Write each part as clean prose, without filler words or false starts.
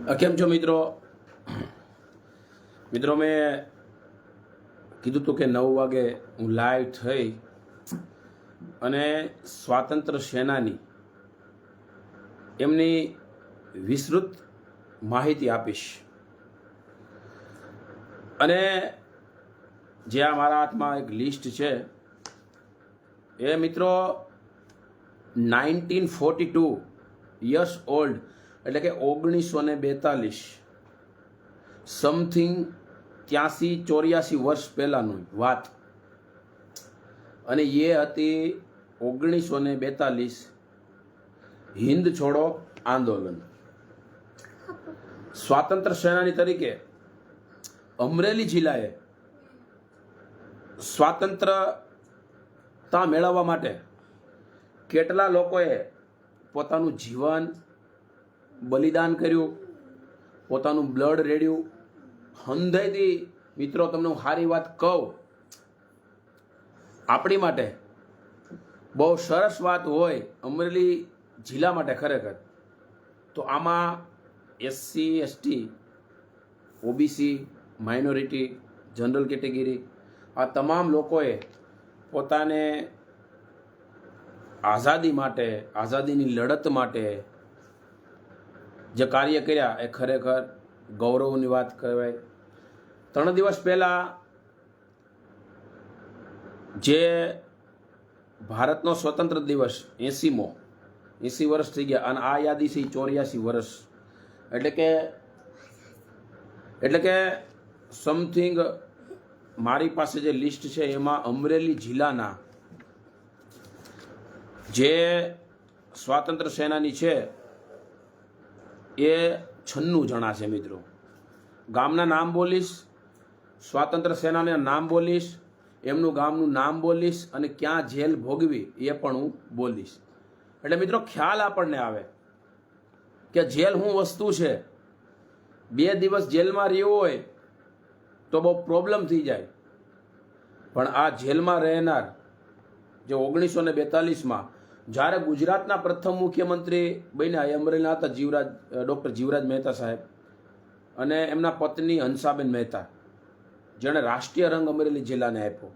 કેમ છો મિત્રો? મિત્રો મેં કીધું હતું કે 9 વાગે હું લાઈવ થઈ અને સ્વાતંત્ર્ય સેનાની એમની વિસ્તૃત માહિતી આપીશ. અને જે આ મારા હાથમાં એક લિસ્ટ છે એ મિત્રો 1942 યર્સ ઓલ્ડ એટલે કે 1942 સમથિંગ 83-84 વર્ષ પહેલાંનું વાત. અને એ હતી 1942 હિન્દ છોડો આંદોલન. સ્વાતંત્ર્ય સેનાની તરીકે અમરેલી જિલ્લાએ સ્વાતંત્રતા મેળવવા માટે કેટલા લોકોએ પોતાનું જીવન બલિદાન કર્યું, પોતાનું બ્લડ રેડ્યું. હંધાઈથી મિત્રો તમને હું સારી વાત કહું, આપણી માટે બહુ સરસ વાત હોય અમરેલી જિલ્લા માટે ખરેખર તો આમાં SC ST OBC minority general category આ તમામ લોકોએ પોતાને આઝાદી માટે, આઝાદીની લડત માટે જે કાર્ય કર્યા એ ખરેખર ગૌરવની વાત કહેવાય. 3 દિવસ પહેલાં જે ભારતનો સ્વતંત્ર દિવસ 80મો 80 વર્ષ થઈ ગયા અને આ યાદી છે 84 વર્ષ એટલે કે સમથિંગ મારી પાસે જે લિસ્ટ છે એમાં અમરેલી જિલ્લાના જે સ્વાતંત્ર્ય સેનાની છે એ 96 જણા છે. મિત્રો ગામના નામ બોલીશ, સ્વાતંત્ર્ય સેનાના નામ બોલીશ, એમનું ગામનું નામ બોલીશ અને ક્યાં જેલ ભોગવી એ પણ હું બોલીશ. એટલે મિત્રો ખ્યાલ આપણને આવે કે જેલ શું વસ્તુ છે. 2 દિવસ જેલમાં રહ્યો હોય તો બહુ પ્રોબ્લેમ થઈ જાય, પણ આ જેલમાં રહેનાર જે 1942માં જ્યારે ગુજરાતના પ્રથમ મુખ્યમંત્રી બન્યા એ અમરેલીના હતા ડૉક્ટર જીવરાજ મહેતા સાહેબ અને એમના પત્ની હંસાબેન મહેતા, જેણે રાષ્ટ્રીય રંગ અમરેલી જિલ્લાને આપ્યો.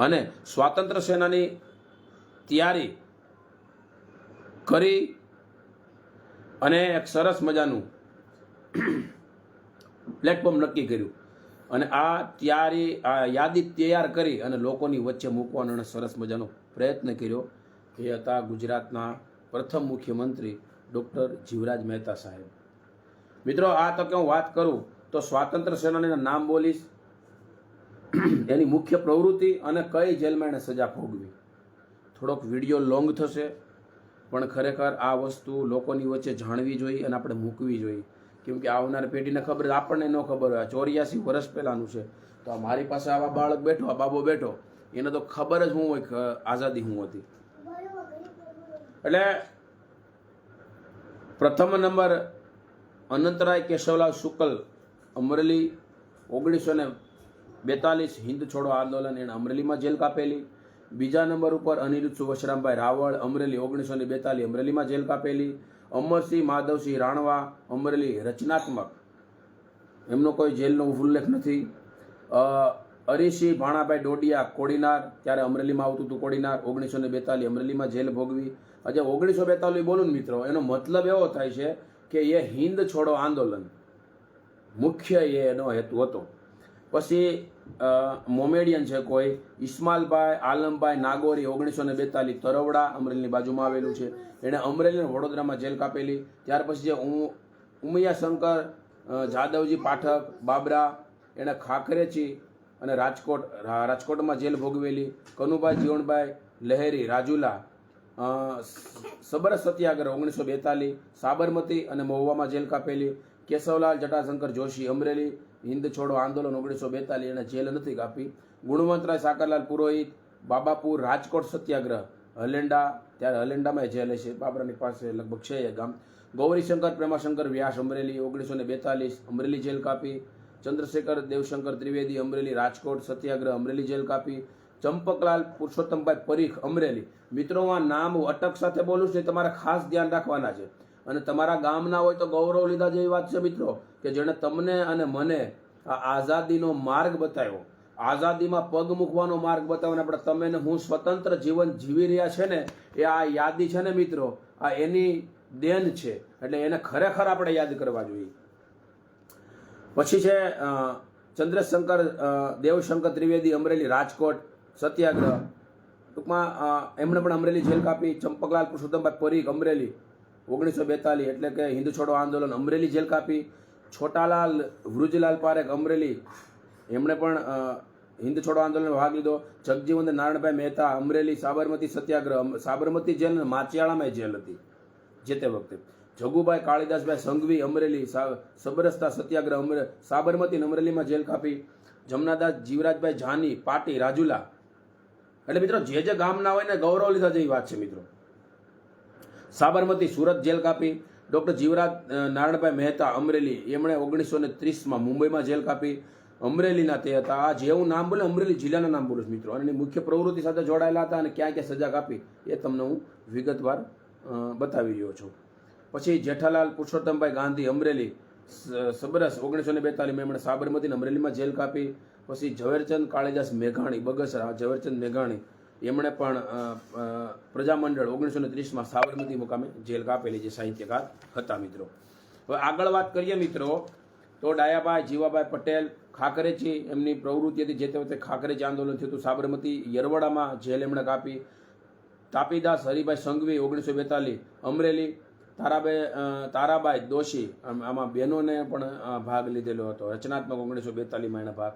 અને સ્વાતંત્ર્ય સેનાની તૈયારી કરી અને એક સરસ મજાનું પ્લેટફોર્મ નક્કી કર્યું અને આ યાદી તૈયાર કરી અને લોકોની વચ્ચે મૂકવાનો સરસ મજાનો પ્રયત્ન કર્યો. એ હતા ગુજરાતના પ્રથમ મુખ્યમંત્રી ડૉક્ટર જીવરાજ મહેતા સાહેબ. મિત્રો આ તકે હું વાત કરું તો સ્વાતંત્ર્ય સેનાનીના નામ બોલીશ, એની મુખ્ય પ્રવૃત્તિ અને કઈ જેલમાં એણે સજા ભોગવી. થોડોક વિડીયો લોંગ થશે પણ ખરેખર આ વસ્તુ લોકોની વચ્ચે જાણવી જોઈએ અને આપણે મૂકવી જોઈએ, કેમ કે આવનાર પેઢીને ખબર, આપણને ન ખબર હોય. 84 વર્ષ પહેલાંનું છે તો આ મારી પાસે આવા બાળક બેઠો, આ બાબો બેઠો, એને તો ખબર જ શું હોય આઝાદી શું હતી. એટલે પ્રથમ નંબર અનંતરાય કેશવલાલ શુક્લ અમરેલી 1942 હિન્દ છોડો આંદોલન, એણે અમરેલીમાં જેલ કાપેલી. બીજા નંબર ઉપર અનિરુદ્ધ સુભાષરામભાઈ રાવળ અમરેલી 1942 અમરેલીમાં જેલ કાપેલી. અમરસિંહ માધવસિંહ રાણવા અમરેલી રચનાત્મક, એમનો કોઈ જેલનો ઉલ્લેખ નથી. હરિસિંહ ભાણાભાઈ ડોડિયા કોડીનાર, ત્યારે અમરેલીમાં આવતું હતું કોડીનાર, 1942 અમરેલીમાં જેલ ભોગવી. આજે 1942 બોલું ને મિત્રો, એનો મતલબ એવો થાય છે કે એ હિન્દ છોડો આંદોલન મુખ્ય એનો હેતુ હતો. પછી મોમેડિયન છે કોઈ ઇસ્માલભાઈ આલમભાઈ નાગોરી 1942 તરવડા અમરેલીની બાજુમાં આવેલું છે, એણે અમરેલી અને વડોદરામાં જેલ કાપેલી. ત્યાર પછી જે ઉમૈયા શંકર જાદવજી પાઠક બાબરા, એણે ખાખરેચી અને રાજકોટમાં જેલ ભોગવેલી. કનુભાઈ જીવણભાઈ લહેરી રાજુલા સબર સત્યાગ્રહ 1942 સાબરમતી અને મહુવામાં જેલ કાપેલી. કેશવલાલ જટાશંકર જોશી અમરેલી હિન્દ છોડો આંદોલન 1942 એને જેલ નથી કાપી. ગુણવંતરાય સાકરલાલ પુરોહિત બાબાપુર રાજકોટ સત્યાગ્રહ હલેન્ડા, ત્યારે હલેન્ડામાં જેલ છે, બાબરાની પાસે લગભગ છે એ ગામ. ગૌરીશંકર પ્રેમાશંકર વ્યાસ અમરેલી 1942 અમરેલી જેલ કાપી. ચંદ્રશેખર દેવશંકર ત્રિવેદી અમરેલી રાજકોટ સત્યાગ્રહ અમરેલી જેલ કાપી. ચંપકલાલ પુરુષોત્તમભાઈ પરીખ અમરેલી. મિત્રો આ નામ અટક સાથે બોલું છું, તમારે ખાસ ધ્યાન રાખવાના છે. અને તમારા ગામના હોય તો ગૌરવ લીધા જેવી વાત છે મિત્રો, કે જેણે તમને અને મને આ આઝાદીનો માર્ગ બતાવ્યો, આઝાદીમાં પગ મૂકવાનો માર્ગ બતાવ્યો. આપણે તમે ને હું સ્વતંત્ર જીવન જીવી રહ્યા છે ને, એ આ યાદી છે ને મિત્રો, આ એની દેન છે. એટલે એને ખરેખર આપણે યાદ કરવા જોઈએ. પછી છે ચંદ્રશંકર દેવશંકર ત્રિવેદી, અમરેલી રાજકોટ સત્યાગ્રહ. ટૂંકમાં એમણે પણ અમરેલી જેલ કાપી. ચંપકલાલ પુરુષોત્તમભાઈ પરીખ, અમરેલી 1942, એટલે કે હિન્દ છોડો આંદોલન, અમરેલી જેલ કાપી. છોટાલાલ વૃજલાલ પારેખ, અમરેલી, એમણે પણ હિન્દ છોડો આંદોલનમાં ભાગ લીધો. જગજીવન નારાયણભાઈ મહેતા, અમરેલી સાબરમતી સત્યાગ્રહ, સાબરમતી જેલ અને માચિયાળામાં જેલ હતી જે તે વખતે. જગુભાઈ કાળીદાસભાઈ સંઘવી, અમરેલી સબરસ્તા સત્યાગ્રહ, સાબરમતી અને અમરેલીમાં જેલ કાપી. જમનાદાસ જીવરાજભાઈ જાની, પાટી, રાજુલા. એટલે મિત્રો જે ગામના હોય ને ગૌરવ લીધા જેવી વાત છે મિત્રો. સાબરમતી સુરત જેલ કાપી. ડૉક્ટર જીવરાજ નારાયણભાઈ મહેતા, અમરેલી, એમણે 1930માં મુંબઈમાં જેલ કાપી. અમરેલીના તે હતા. આ જેવું નામ બોલે અમરેલી જિલ્લાના નામ બોલું મિત્રો, અને એની મુખ્ય પ્રવૃત્તિ સાથે જોડાયેલા હતા અને ક્યાં ક્યાં સજા કાપી એ તમને હું વિગતવાર બતાવી રહ્યો છું. પછી જેઠાલાલ પુરુષોત્તમભાઈ ગાંધી, અમરેલી સબરસ 1942, એમણે સાબરમતી અને અમરેલીમાં જેલ કાપી. પછી ઝવેરચંદ કાળીદાસ મેઘાણી, બગસરા, ઝવેરચંદ મેઘાણી, એમણે પણ પ્રજામંડળ 1930માં સાબરમતી મુકામે જેલ કાપેલી, જે સાહિત્યકાર હતા મિત્રો. હવે આગળ વાત કરીએ મિત્રો, તો ડાયાભાઈ જીવાભાઈ પટેલ ખાકરેચી, એમની પ્રવૃત્તિ હતી જે તે વખતે ખાકરેચી આંદોલન થયું હતું. સાબરમતી યરવડામાં જેલ એમણે કાપી. તાપીદાસ હરિભાઈ સંઘવી 1942, અમરેલી. તારાબાઈ દોશી, આમાં બહેનોને પણ ભાગ લીધેલો હતો. રચનાત્મક 1942માં એનો ભાગ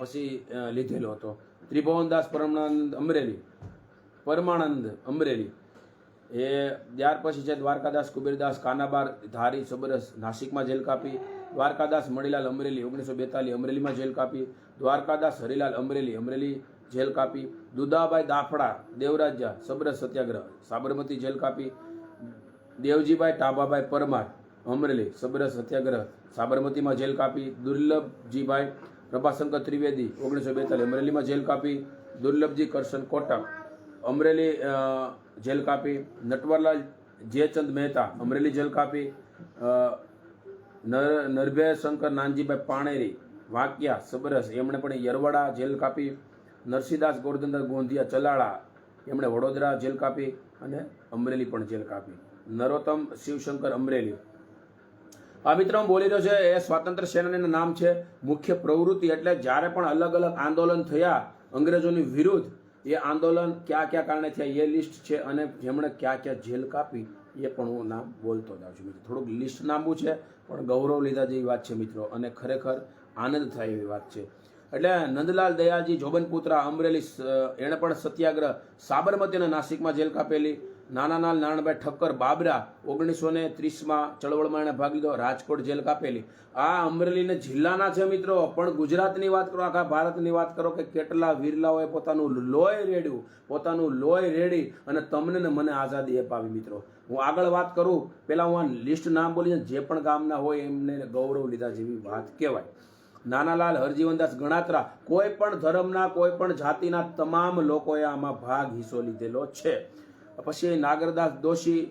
પછી લીધેલો હતો. ત્રિભુવનદાસ પરમાનંદ અમરેલી. એ ત્યાર પછી છે દ્વારકાદાસ કુબેરદાસ કાનાબાર ધારી સબરસ, નાસિકમાં જેલ કાપી. દ્વારકાદાસ મણીલાલ અમરેલી 1942, અમરેલીમાં જેલ કાપી. દ્વારકાદાસ હરિલાલ અમરેલી, અમરેલી જેલ કાપી. દુદાભાઈ દાફડા દેવરાજા, સબરસ સત્યાગ્રહ, સાબરમતી જેલ કાપી. દેવજીભાઈ ટાભાભાઈ પરમાર, અમરેલી, સબરસ સત્યાગ્રહ, સાબરમતીમાં જેલ કાપી. દુર્લભજીભાઈ પ્રભાશંકર ત્રિવેદી 1942, અમરેલીમાં જેલ કાપી. દુર્લભજી કરશન કોટક, અમરેલી જેલ કાપી. નટવરલાલ જયચંદ મહેતા, અમરેલી જેલ કાપી. નરભય શંકર નાનજીભાઈ પાણેરી, વાંકિયા, સબરસ, એમણે પણ યરવડા જેલ કાપી. નરસિંહદાસ ગોરધનદાસ ગોંધિયા ચલાળા, એમણે વડોદરા જેલ કાપી અને અમરેલી પણ જેલ કાપી. નરોત્તમ શિવશંકર અમરેલી. આ મિત્રો હું બોલી રહ્યો છે એ સ્વાતંત્ર્ય સેનાનીનું નામ છે. મુખ્ય પ્રવૃત્તિ એટલે જ્યારે પણ અલગ અલગ આંદોલન થયા અંગ્રેજોની વિરુદ્ધ, એ આંદોલન કયા કયા કારણે થયા એ લિસ્ટ છે, અને જેમણે કયા કયા જેલ કાપી એ પણ હું નામ બોલતો જાઉં છું મિત્રો. થોડુંક લિસ્ટ લાંબુ છે પણ ગૌરવ લીધા જેવી વાત છે મિત્રો, અને ખરેખર આનંદ થાય એવી વાત છે. એટલે નંદલાલ દયાજી જોબનપુત્રા, અમરેલી, એણે પણ સત્યાગ્રહ, સાબરમતી અને નાસિકમાં જેલ કાપેલી. નાનાલાલ નારણભાઈ ઠક્કર બાબરા 1930માં ચળવળમાં એણે ભાગ લીધો, રાજકોટ જેલ કાપેલી. આ અમરેલીને જિલ્લાના છે મિત્રો, પણ ગુજરાતની વાત કરો, આખા ભારતની વાત કરો કે કેટલા વીરલાઓએ પોતાનું લોહી રેડ્યું, પોતાનું લોહી રેડી અને તમને ને મને આઝાદી અપાવી મિત્રો. હું આગળ વાત કરું પહેલાં હું આ લિસ્ટ નામ બોલી, જે પણ ગામના હોય એમને ગૌરવ લીધા જેવી વાત કહેવાય. નાનાલાલ હરજીવનદાસ ગણાત્રા, કોઈ પણ ધર્મના કોઈ પણ જાતિના તમામ લોકોએ આમાં ભાગ હિસ્સો લીધેલો છે. પછી નાગરદાસ દોશી,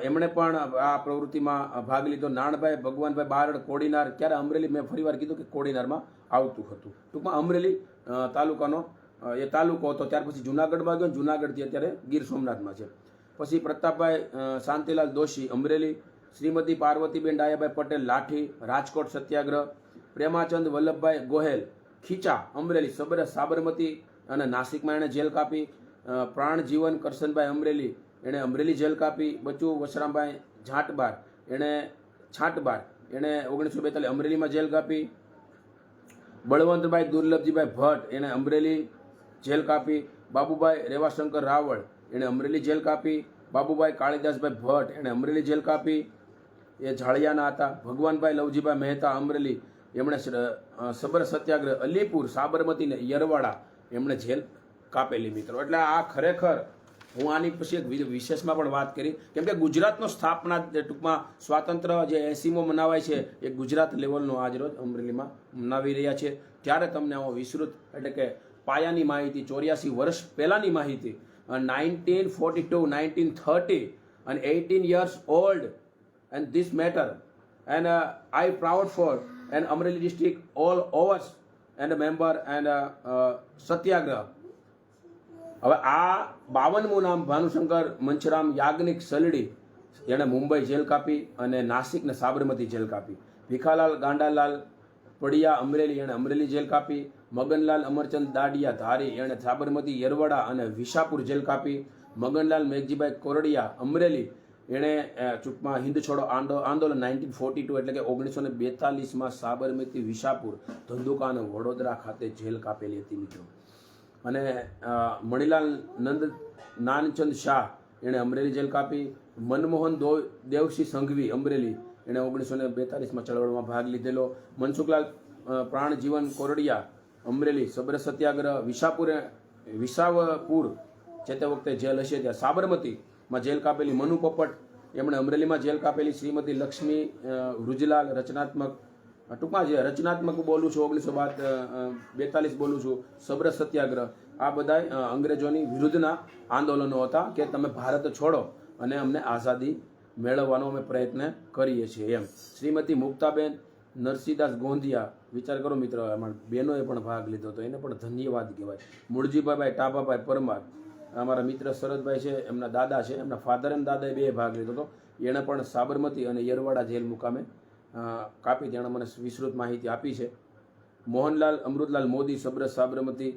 એમણે પણ આ પ્રવૃત્તિમાં ભાગ લીધો. નાણભાઈ ભગવાનભાઈ બારડ, કોડીનાર. ક્યારે અમરેલી, મેં ફરીવાર કીધું કે કોડીનારમાં આવતું હતું. ટૂંકમાં અમરેલી તાલુકાનો એ તાલુકો હતો, ત્યાર પછી જુનાગઢમાં ગયો, જુનાગઢથી અત્યારે ગીર સોમનાથમાં છે. પછી પ્રતાપભાઈ શાંતિલાલ દોશી, અમરેલી. શ્રીમતી પાર્વતીબેન ડાયાભાઈ પટેલ, લાઠી, રાજકોટ સત્યાગ્રહ. પ્રેમાચંદ વલ્લભભાઈ ગોહેલ, ખીચા, અમરેલી, સબરસ, સાબરમતી અને નાસિકમાં એણે જેલ કાપી. પ્રાણજીવન કરશનભાઈ અમરેલી, એણે અમરેલી જેલ કાપી. બચુ વશરામભાઈ છાંટબાર, એણે 1942 અમરેલીમાં જેલ કાપી. બળવંતભાઈ દુર્લભજીભાઈ ભટ્ટ, એણે અમરેલી જેલ કાપી. બાબુભાઈ રેવાશંકર રાવળ, એણે અમરેલી જેલ કાપી. બાબુભાઈ કાળીદાસભાઈ ભટ્ટ, એણે અમરેલી જેલ કાપી, એ ઝાળિયાના હતા. ભગવાનભાઈ લવજીભાઈ મહેતા, અમરેલી, એમણે સબર સત્યાગ્રહ. અલીપુર, સાબરમતી ને યરવાડા, એમણે જેલ કાપેલી મિત્રો. એટલે આ ખરેખર હું આની પછી એક વિશેષમાં પણ વાત કરી, કેમ કે ગુજરાતનો સ્થાપના ટૂંકમાં સ્વાતંત્ર્ય જે 80મો મનાવાય છે એ ગુજરાત લેવલનો આજ રોજ અમરેલીમાં મનાવી રહ્યા છે. ત્યારે તમને આવો વિસ્તૃત એટલે કે પાયાની માહિતી, 84 વર્ષ પહેલાંની માહિતી, 1942, 1930 અને 18 years old and this matter, and I proud for and Amreli district all overs and a member and સત્યાગ્રહ. હવે આ 52મું નામ ભાનુશંકર મંચરામ યાજ્ઞિક સલડી, એણે મુંબઈ જેલ કાપી અને નાસિકને સાબરમતી જેલ કાપી. ભીખાલાલ ગાંડાલાલ પડિયા અમરેલી, એણે અમરેલી જેલ કાપી. મગનલાલ અમરચંદ દાડિયા ધારી, એણે સાબરમતી યરવડા અને વિશાપુર જેલ કાપી. મગનલાલ મેઘજીભાઈ કોરડિયા અમરેલી, એણે ટૂંકમાં હિન્દ છોડો આંદોલન 1942 એટલે કે 1942માં સાબરમતી, વિશાપુર, ધંધુકા અને વડોદરા ખાતે જેલ કાપેલી હતી મિત્રો. અને મણિલાલ નંદ નાનચંદ શાહ, એણે અમરેલી જેલ કાપી. મનમોહન દેવસિંહ સંઘવી અમરેલી, એણે 1942માં ચળવળમાં ભાગ લીધેલો. મનસુખલાલ પ્રાણજીવન કોરડિયા અમરેલી સબર સત્યાગ્રહ. વિસાવપુર જે તે વખતે જેલ હશે ત્યાં સાબરમતીમાં જેલ કાપેલી. મનુ પોપટ, એમણે અમરેલીમાં જેલ કાપેલી. શ્રીમતી લક્ષ્મી રૂજલાલ રચનાત્મક, ટૂંકમાં જે રચનાત્મક બોલું છું 1942 બોલું છું, સબ્ર સત્યાગ્રહ. આ બધા અંગ્રેજોની વિરુદ્ધના આંદોલનો હતા કે તમે ભારત છોડો અને અમને આઝાદી મેળવવાનો અમે પ્રયત્ન કરીએ છીએ એમ. શ્રીમતી મુક્તાબેન નરસિંહદાસ ગોંધિયા, વિચાર કરો મિત્ર, એમાં બહેનોએ પણ ભાગ લીધો હતો, એને પણ ધન્યવાદ કહેવાય. મૂળજીભાઈ ટાભાભાઈ પરમાર, અમારા મિત્ર શરદભાઈ છે, એમના દાદા છે, એમના ફાધર અને દાદાએ બે ભાગ લીધો હતો. એણે પણ સાબરમતી અને યરવાડા જેલ મુકામે કાપી, તેણે મને વિસ્તૃત માહિતી આપી છે. મોહનલાલ અમૃતલાલ મોદી સબ્ર સાબરમતી.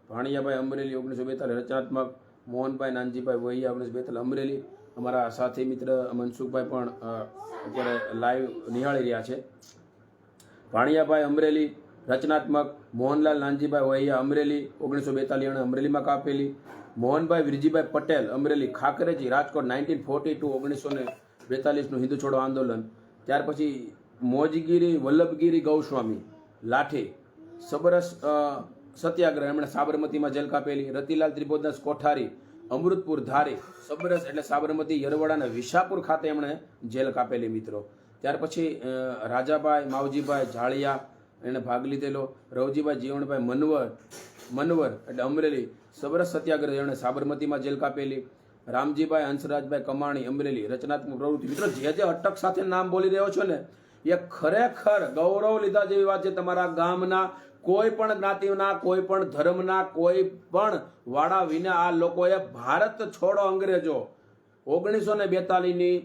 ભાણિયાભાઈ અમરેલી 1942 રચનાત્મક. મોહનભાઈ નાનજીભાઈ વૈયા 1942 અમરેલી. અમારા સાથી મિત્ર મનસુખભાઈ પણ અત્યારે લાઈવ નિહાળી રહ્યા છે. ભાણિયાભાઈ અમરેલી રચનાત્મક. મોહનલાલ નાનજીભાઈ વૈયા અમરેલી 1942 એણે અમરેલીમાં કાપેલી. મોહનભાઈ વિરજીભાઈ પટેલ અમરેલી. ખાકરેજી રાજકોટ 1942 1942નું હિન્દુ છોડો આંદોલન. ત્યાર પછી મોજગીરી વલ્લભગીરી ગૌસ્વામી લાઠી સબરસ સત્યાગ્રહ, એમણે સાબરમતીમાં જેલ કાપેલી. રતિલાલ ત્રિભુવનદાસ કોઠારી અમૃતપુર ધારી સબરસ એટલે સાબરમતી યરવાડા અને વિશાપુર ખાતે એમણે જેલ કાપેલી મિત્રો. ત્યાર પછી રાજાભાઈ માવજીભાઈ ઝાળિયા, એણે ભાગ લીધેલો. રવજીભાઈ જીવણભાઈ મનવર એટલે અમરેલી સબરસ સત્યાગ્રહ, એમણે સાબરમતીમાં જેલ કાપેલી. રામજીભાઈ હંસરાજભાઈ કમાણી અમરેલી રચનાત્મક પ્રવૃત્તિ. મિત્રો જે અટક સાથે નામ બોલી રહ્યો છો ને, એ ખરેખર ગૌરવ લીધા જેવી વાત છે. તમારા ગામના કોઈ પણ જ્ઞાતિના, કોઈ પણ ધર્મના, કોઈ પણ વાડા વિના આ લોકોએ ભારત છોડો અંગ્રેજો 1942ની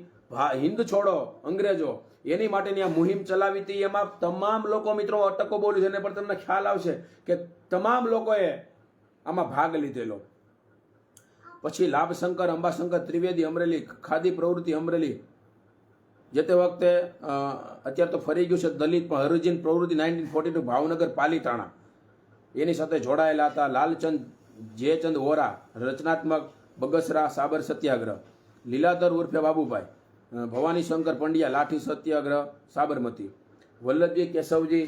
હિન્દ છોડો અંગ્રેજો એની માટેની આ મુહિમ ચલાવી હતી. એમાં તમામ લોકો મિત્રો અટકો બોલી છે, એને પણ તમને ખ્યાલ આવશે કે તમામ લોકોએ આમાં ભાગ લીધેલો. પછી લાભશંકર અંબાશંકર ત્રિવેદી અમરેલી ખાદી પ્રવૃત્તિ અમરેલી. જે તે વખતે અત્યારે તો ફરી ગયું છે દલિત, પણ હરિજન પ્રવૃત્તિ 1942 ભાવનગર પાલીતાણા એની સાથે જોડાયેલા હતા. લાલચંદ જેચંદ વોરા રચનાત્મક બગસરા સાબર સત્યાગ્રહ. લીલાધર ઉર્ફે બાબુભાઈ. ભવાની શંકર પંડ્યા લાઠી સત્યાગ્રહ સાબરમતી. વલ્લભજી કેશવજી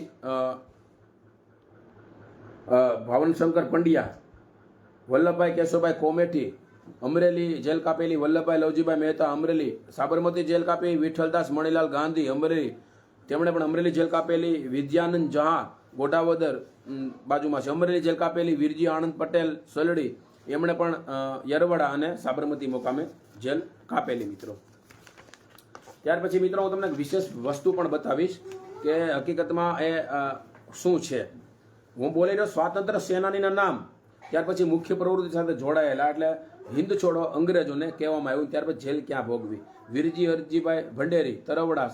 ભાવનશંકર પંડ્યા. વલ્લભભાઈ કેશવભાઈ કોમેઠી અમરેલી જેલ કાપેલી. વલ્લભભાઈ લવજીભાઈ મહેતા અમરેલી સાબરમતી જેલ કાપી. વિઠ્ઠલદાસ મણિલાલ ગાંધી અમરેલી, તેમણે પણ અમરેલી જેલ કાપેલી. વિદ્યાનંદ જહા ગોડાવદર બાજુમાં છે, અમરેલી જેલ કાપેલી. વીરજી આનંદ પટેલ સલડી, એમણે પણ યરવાડા અને સાબરમતી મુકામે જેલ કાપેલી મિત્રો. ત્યાર પછી મિત્રો હું તમને વિશેષ વસ્તુ પણ બતાવીશ કે હકીકતમાં એ શું છે. હું બોલી રહ્યો સ્વાતંત્ર્ય સેનાનીના નામ, ત્યાર પછી મુખ્ય પ્રવૃત્તિ સાથે જોડાયેલા, એટલે હિન્દ છોડો અંગ્રેજોને કહેવામાં આવ્યું. ત્યાર પછી જેલ ક્યાં ભોગવી. વીરજી હરજીભાઈ ભંડેરી તરવડા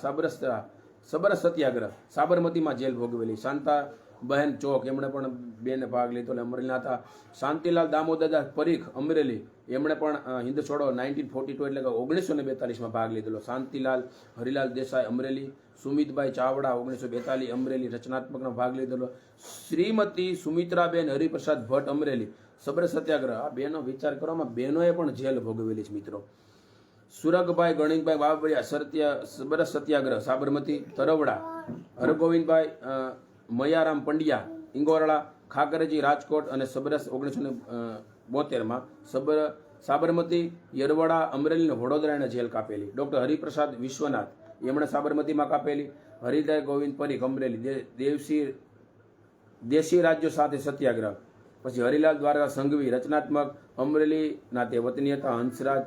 સબર સત્યાગ્રહ સાબરમતીમાં જેલ ભોગવેલી. શાંતા બહેન ચોક, એમણે પણ બેને ભાગ લીધો, અમરેલીના હતા. શાંતિલાલ દામોદરદાસ પરીખ અમરેલી, એમણે પણ હિન્દ છોડો 1942 એટલે કે 1942માં ભાગ લીધેલો. શાંતિલાલ હરિલાલ દેસાઈ અમરેલી. સુમિતભાઈ ચાવડા 1942 અમરેલી રચનાત્મકનો ભાગ લીધેલો. શ્રીમતી સુમિત્રાબેન હરિપ્રસાદ ભટ્ટ અમરેલી સબર સત્યાગ્રહ. આ બેનો વિચાર કરવામાં બહેનોએ પણ જેલ ભોગવેલી છે મિત્રો. સુરગભાઈ ગણિતભાઈ બાબરિયા સબર સત્યાગ્રહ સાબરમતી તરવડા. હરગોવિંદભાઈ મયારામ પંડ્યા ઇંગોરડા ખાકરેજી રાજકોટ અને સબરસ 1972માં સાબરમતી યરવાડા અમરેલી અને વડોદરાને જેલ કાપેલી. ડૉક્ટર હરિપ્રસાદ વિશ્વનાથ, એમણે સાબરમતીમાં કાપેલી. હરિદય ગોવિંદ પરીખ અમરેલી દેશી રાજ્યો સાથે સત્યાગ્રહ. પછી હરિલાલ દ્વારકા સંઘવી રચનાત્મક અમરેલીના તે વતની હતા. હંસરાજ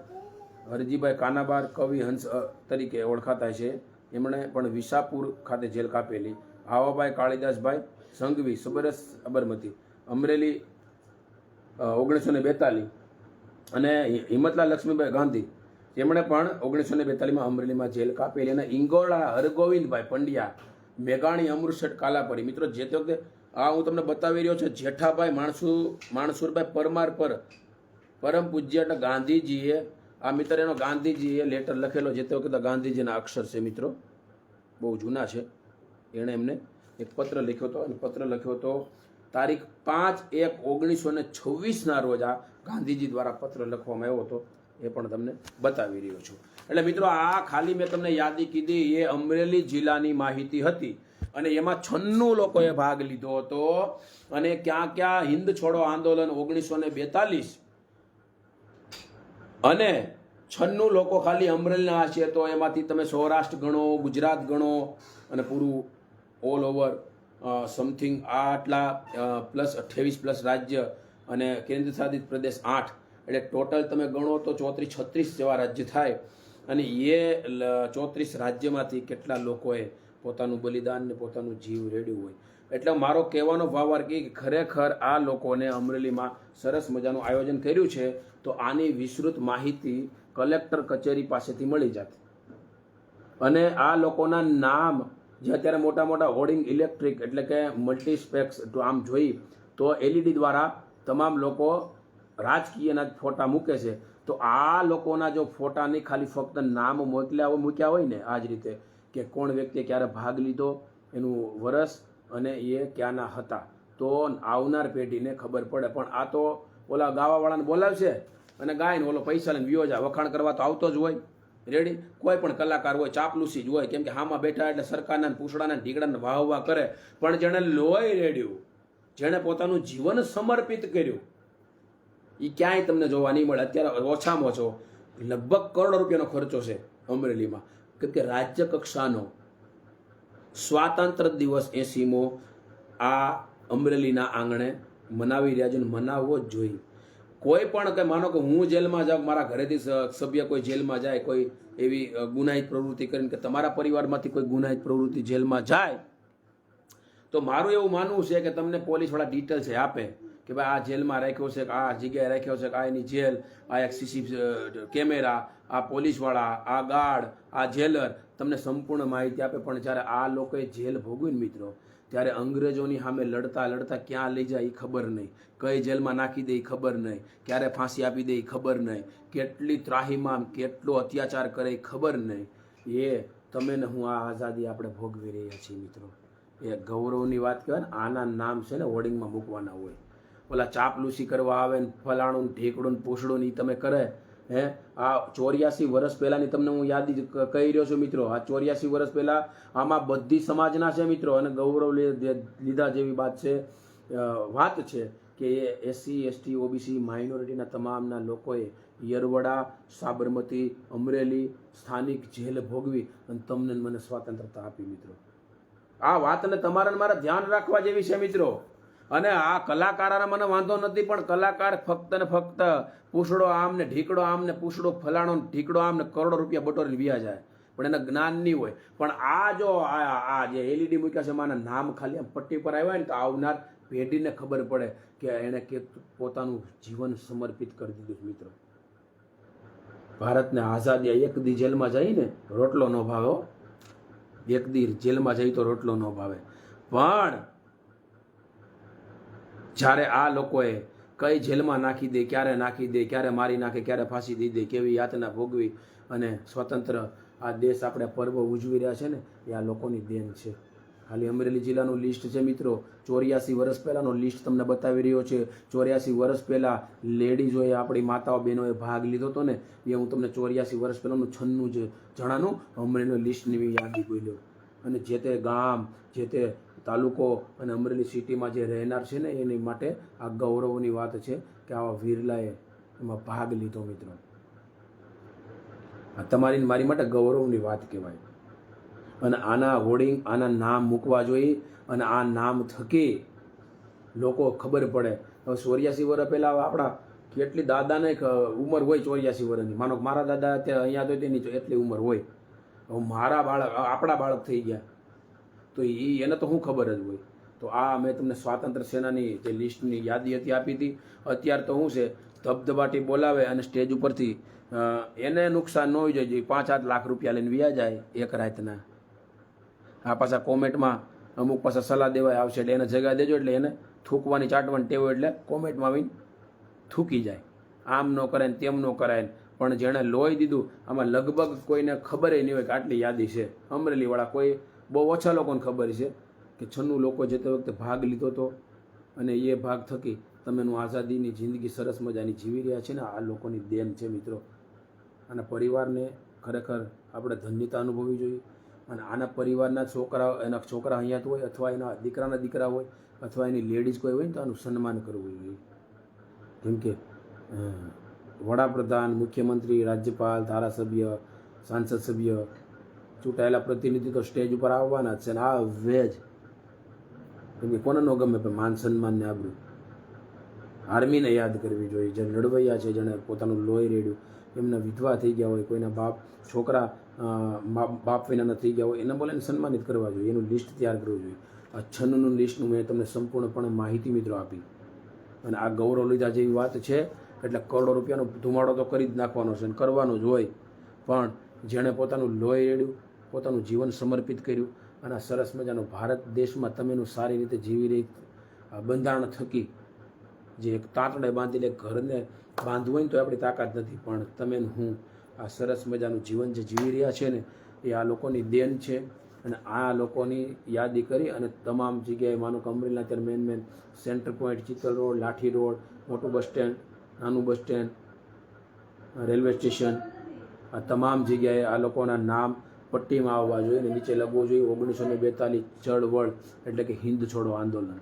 હરજીભાઈ કાનાબાર કવિ હંસ તરીકે ઓળખાતા છે, એમણે પણ વિસાપુર ખાતે જેલ કાપેલી. આવાભાઈ કાળીદાસભાઈ સંઘવી સબરસ અબરમતી અમરેલી 1942, અને હિંમતલાલ લક્ષ્મીભાઈ ગાંધી તેમણે પણ 1942માં અમરેલીમાં જેલ કાપેલી. અને ઇંગોળા હરગોવિંદભાઈ પંડ્યા મેઘાણી અમૃતસર કાલાપરી. મિત્રો જે તે વખતે આ હું તમને બતાવી રહ્યો છું જેઠાભાઈ માણસુરભાઈ પરમાર પર પરમ પૂજ્ય એટલે ગાંધીજીએ આ મિત્ર એનો ગાંધીજીએ લેટર લખેલો, જે તે વખતે ગાંધીજીના અક્ષર છે મિત્રો, બહુ જૂના છે. એણે એમને એક પત્ર લખ્યો હતો, અને પત્ર લખ્યો હતો તારીખ 5/1/1926ના રોજ આ ગાંધીજી દ્વારા પત્ર લખવામાં આવ્યો હતો, એ પણ તમને બતાવી રહ્યો છું. એટલે મિત્રો આ ખાલી મેં તમને યાદી કીધી એ અમરેલી જિલ્લાની માહિતી હતી, અને એમાં 96 લોકોએ ભાગ લીધો હતો. અને ક્યાં ક્યાં હિન્દ છોડો આંદોલન 1942 અને 96 લોકો ખાલી અમરેલીના હશે, તો એમાંથી તમે સૌરાષ્ટ્ર ગણો, ગુજરાત ગણો, અને પૂરું ઓલ ઓવર સમથિંગ આટલા પ્લસ 28 પ્લસ રાજ્ય અને કેન્દ્ર શાસિત પ્રદેશ 8, એટલે ટોટલ તમે ગણો તો 34-36 જેવા રાજ્ય થાય. અને એ 34 રાજ્યમાંથી કેટલા લોકોએ પોતાનું બલિદાન ને પોતાનું જીવ રેડ્યું હોય. એટલે મારો કહેવાનો ભાવાર્થ કે ખરેખર આ લોકોને અમરેલીમાં સરસ મજાનું આયોજન કર્યું છે, તો આની વિસ્તૃત માહિતી કલેક્ટર કચેરી પાસેથી મળી જાત. અને આ લોકોના નામ જે અત્યારે મોટા મોટા હોર્ડિંગ ઇલેક્ટ્રિક એટલે કે મલ્ટીસ્પેક્સ આમ જોઈ તો LED દ્વારા તમામ લોકો રાજકીયના ફોટા મૂકે છે, તો આ લોકોના જો ફોટાની ખાલી ફક્ત નામ મૂક્યા હોય ને આ જ રીતે કે કોણ વ્યક્તિએ ક્યારે ભાગ લીધો, એનું વરસ અને એ ક્યાંના હતા, તો આવનાર પેઢીને ખબર પડે. પણ આ તો ઓલા ગાવાવાળાને બોલાવશે અને ગાયને ઓલો પૈસા લઈને વિયો જાય, વખાણ કરવા તો આવતો જ હોય રેડી. કોઈ પણ કલાકાર હોય ચાપલુસી જ હોય, કેમ કે હામાં બેઠા એટલે સરકારના પૂછડાના ઢીકડાને વાહ કરે. પણ જેણે લોહી રેડ્યું, જેણે પોતાનું જીવન સમર્પિત કર્યું, એ ક્યાંય તમને જોવા નહીં મળે. અત્યારે ઓછામાં ઓછો લગભગ કરોડો રૂપિયાનો ખર્ચો છે અમરેલીમાં, કેમ કે રાજ્ય કક્ષાનો સ્વાતંત્ર્ય દિવસ 80મો આ અમરેલીના આંગણે મનાવી રહ્યા છે, અને મનાવવો જ જોઈએ. કોઈ પણ કે માનો કે હું જેલમાં જાઉં, મારા ઘરેથી સભ્ય કોઈ જેલમાં જાય, કોઈ એવી ગુનાહિત પ્રવૃત્તિ કરીને, કે તમારા પરિવારમાંથી કોઈ ગુનાહિત પ્રવૃત્તિ જેલમાં જાય, તો મારું એવું માનવું છે કે તમને પોલીસવાળા ડિટેલ્સ આપે કે ભાઈ આ જેલમાં રાખ્યો છે, આ જગ્યાએ રાખ્યો છે, આ એની જેલ, આ એક CC કેમેરા, આ પોલીસવાળા, આ ગાર્ડ, આ જેલર, તમને સંપૂર્ણ માહિતી આપે. પણ જ્યારે આ લોકોએ જેલ ભોગવી ને મિત્રો, ત્યારે અંગ્રેજોની સામે લડતા લડતા ક્યાં લઈ જાય એ ખબર નહીં, કઈ જેલમાં નાખી દે એ ખબર નહીં, ક્યારે ફાંસી આપી દે એ ખબર નહીં, કેટલી ત્રાહીમામ કેટલો અત્યાચાર કરે એ ખબર નહીં. એ તમે ને હું આ આઝાદી આપણે ભોગવી રહ્યા છીએ મિત્રો, એ ગૌરવની વાત કહેવાય ને. આના નામ છે ને હોર્ડિંગમાં મૂકવાના હોય. ઓલા ચાપલૂસી કરવા આવે ને ફલાણું ઢીકડું પૂછડું ને તમે કરે હે. આ 84 વર્ષ પહેલાની તમને હું યાદી કહી રહ્યો છું મિત્રો. આ 84 વર્ષ પહેલા આમાં બધી સમાજના છે મિત્રો, અને ગૌરવ લીધા જેવી વાત છે કે એ SC ST OBC માઇનોરિટીના તમામના લોકોએ યરવડા, સાબરમતી, અમરેલી સ્થાનિક જેલ ભોગવી અને તમને મને સ્વતંત્રતા આપી મિત્રો. આ વાતને તમારે મારે ધ્યાન રાખવા જેવી છે મિત્રો. અને આ કલાકારોને મને વાંધો નથી, પણ કલાકાર ફક્ત ને ફક્ત પૂછડો આમ ને ઢીકડો આમ ને પૂછડો ફલાણો ઢીકડો આમ ને કરોડો રૂપિયા બટોરીને વ્યા જાય, પણ એને જ્ઞાન નહીં હોય. પણ આ જો આ જે LED મૂક્યા છે એમાંના નામ ખાલી આમ પટ્ટી પર આવ્યા ને, તો આવનાર પેઢીને ખબર પડે કે એણે કે પોતાનું જીવન સમર્પિત કરી દીધું મિત્રો. ભારતને આઝાદી એક દી જેલમાં જઈને રોટલો ન ભાવે, એક દી જેલમાં જઈ તો રોટલો ન ભાવે. પણ જ્યારે આ લોકોએ કઈ જેલમાં નાખી દે, ક્યારે નાખી દે, ક્યારે મારી નાખે, ક્યારે ફાંસી દઈ દે, કેવી યાતના ભોગવી અને સ્વતંત્ર આ દેશ આપણે પર્વ ઉજવી રહ્યા છે ને, એ આ લોકોની દેન છે. ખાલી અમરેલી જિલ્લાનું લિસ્ટ છે મિત્રો. 84 વર્ષ પહેલાંનો લિસ્ટ તમને બતાવી રહ્યો છે. 84 વર્ષ પહેલાં લેડીઝોએ, આપણી માતાઓ બહેનોએ ભાગ લીધો હતો ને, એ હું તમને 84 વર્ષ પહેલાંનું 96 જણાનું અમરેલીનું લિસ્ટની યાદી બોલ્યો. અને જે તે ગામ, જે તે તાલુકો અને અમરેલી સિટીમાં જે રહેનાર છે ને, એની માટે આ ગૌરવની વાત છે કે આવા વીરલાએ એમાં ભાગ લીધો મિત્રો. આ તમારી મારી માટે ગૌરવની વાત કહેવાય. અને આના હોર્ડિંગ, આના નામ મૂકવા જોઈએ, અને આ નામ થકી લોકો ખબર પડે. હવે 84 વર્ષ પહેલાં આપણા કેટલી દાદાને ઉંમર હોય 84 વર્ષની. માનો કે મારા દાદા અત્યારે અહીંયા તો તેની એટલી ઉંમર હોય. હવે મારા બાળક આપણા બાળક થઈ ગયા તો એને તો શું ખબર જ હોય. તો આ મેં તમને સ્વાતંત્ર્ય સેનાની જે લિસ્ટની યાદી હતી આપી હતી. અત્યારે તો શું છે, ધબધબાટી બોલાવે અને સ્ટેજ ઉપરથી એને નુકસાન ન હોય જોઈએ 5-8 લાખ રૂપિયા લઈને વ્યા જાય એક રાતના. આ પાછા કોમેન્ટમાં અમુક પાછા સલાહ દેવાય આવશે એટલે એને જગા દેજો, એટલે એને થૂકવાની ચાટવાની ટેવ, એટલે કોમેન્ટમાં આવીને થૂકી જાય. આમ ન કરાય ને તેમ ન કરાય ને. પણ જેણે લોહી દીધું આમાં લગભગ કોઈને ખબર નહીં હોય કે આટલી યાદી છે. અમરેલીવાળા કોઈ બહુ ઓછા લોકોને ખબર છે કે 96 લોકો જે તે વખતે ભાગ લીધો હતો અને એ ભાગ થકી તમેનું આઝાદીની જિંદગી સરસ મજાની જીવી રહ્યા છે ને. આ લોકોની દેન છે મિત્રો. અને પરિવારને ખરેખર આપણે ધન્યતા અનુભવવી જોઈએ. અને આના પરિવારના છોકરા, એના છોકરા અહીંયા તો હોય અથવા એના દીકરાના દીકરા હોય અથવા એની લેડીઝ કોઈ હોય ને તો આનું સન્માન કરવું જોઈએ. જેમ કે વડાપ્રધાન, મુખ્યમંત્રી, રાજ્યપાલ, ધારાસભ્ય, સાંસદ સભ્ય, ચૂંટાયેલા પ્રતિનિધિ તો સ્ટેજ ઉપર આવવાના જ છે ને આ વેજ. કેમ કે કોને ન ગમે માન સન્માન ને આબરૂ. આર્મીને યાદ કરવી જોઈએ, જે લડવૈયા છે, જેણે પોતાનું લોહી રેડ્યું, એમના વિધવા થઈ ગયા હોય, કોઈના બાપ છોકરા બાપ વિનાના થઈ ગયા હોય, એને બોલે સન્માનિત કરવા જોઈએ. એનું લિસ્ટ તૈયાર કરવું જોઈએ. આ 96નું લિસ્ટનું મેં તમને સંપૂર્ણપણે માહિતી મિત્રો આપી. અને આ ગૌરવ લીધા જેવી વાત છે. એટલે કરોડો રૂપિયાનો ધુમાડો તો કરી જ નાખવાનો છે અને કરવાનું જ હોય. પણ જેણે પોતાનું લોહી રેડ્યું, પોતાનું જીવન સમર્પિત કર્યું અને આ સરસ મજાનો ભારત દેશમાં તમેનું સારી રીતે જીવી રહી બંધારણ થકી જે એક તાંતડે બાંધીને ઘરને બાંધવું હોય ને તો આપણી તાકાત નથી. પણ તમે હું આ સરસ મજાનું જીવન જે જીવી રહ્યા છે ને એ આ લોકોની દેન છે. અને આ લોકોની યાદી કરી અને તમામ જગ્યાએ, માનો કે અમરેલીના અત્યારે main centre point, Chital road, Lathi road, મોટું બસ સ્ટેન્ડ, નાનું બસ સ્ટેન્ડ, રેલવે સ્ટેશન, આ તમામ જગ્યાએ આ લોકોના નામ પટ્ટીમાં આવવા જોઈએ અને નીચે લખવું જોઈએ 1942 ચળવળ, એટલે કે હિન્દ છોડો આંદોલન.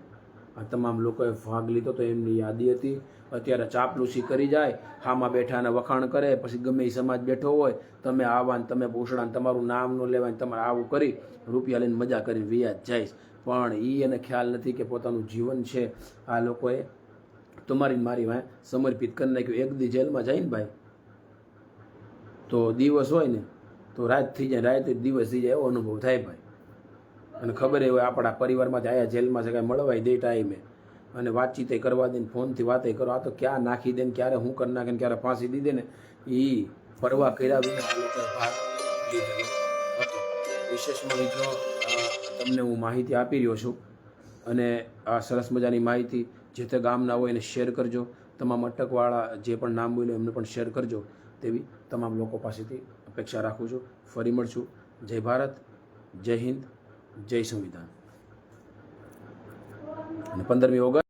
આ તમામ લોકોએ ભાગ લીધો તો એમની યાદી હતી. અત્યારે ચાપલુસી કરી જાય, હામાં બેઠા અને વખાણ કરે, પછી ગમે એ સમાજ બેઠો હોય, તમે આવા ને તમે પૂછડા ને તમારું નામ ન લેવાય ને તમારે આવું કરી રૂપિયા લઈને મજા કરીને વ્યાજ જાય. પણ એને ખ્યાલ નથી કે પોતાનું જીવન છે આ લોકોએ તમારી મારી વાંહે સમર્પિત કરી નાખ્યું. એક દી જેલમાં જાય ને ભાઈ તો દિવસ હોય ને તો રાત થઈ જાય, રાતે દિવસ થઈ જાય એવો અનુભવ થાય ભાઈ. અને ખબર એ હોય આપણા પરિવારમાંથી આયા જેલમાં છે કાંઈ મળવાય દે ટાઈમે અને વાતચીત કરવા દે ને ફોનથી વાતે કરો. આ તો ક્યાં નાખી દે ને ક્યારે હું કરી નાખે ને ક્યારે ફાંસી દી દે ને એ પરવા કર્યા વિના આ લોકોએ ભાગ લીધેલો હતો. વિશેષમાં મિત્રો તમને હું માહિતી આપી રહ્યો છું અને આ સરસ મજાની માહિતી જે તે ગામના હોય એને શેર કરજો. તમામ અટકવાળા જે પણ નામ બોલ્યો એમને પણ શેર કરજો તેવી તમામ લોકો પાસેથી અપેક્ષા રાખું છું. ફરી મળશું. જય ભારત, જય હિન્દ, જય સંવિધાન. અને 15મી ઓગસ્ટ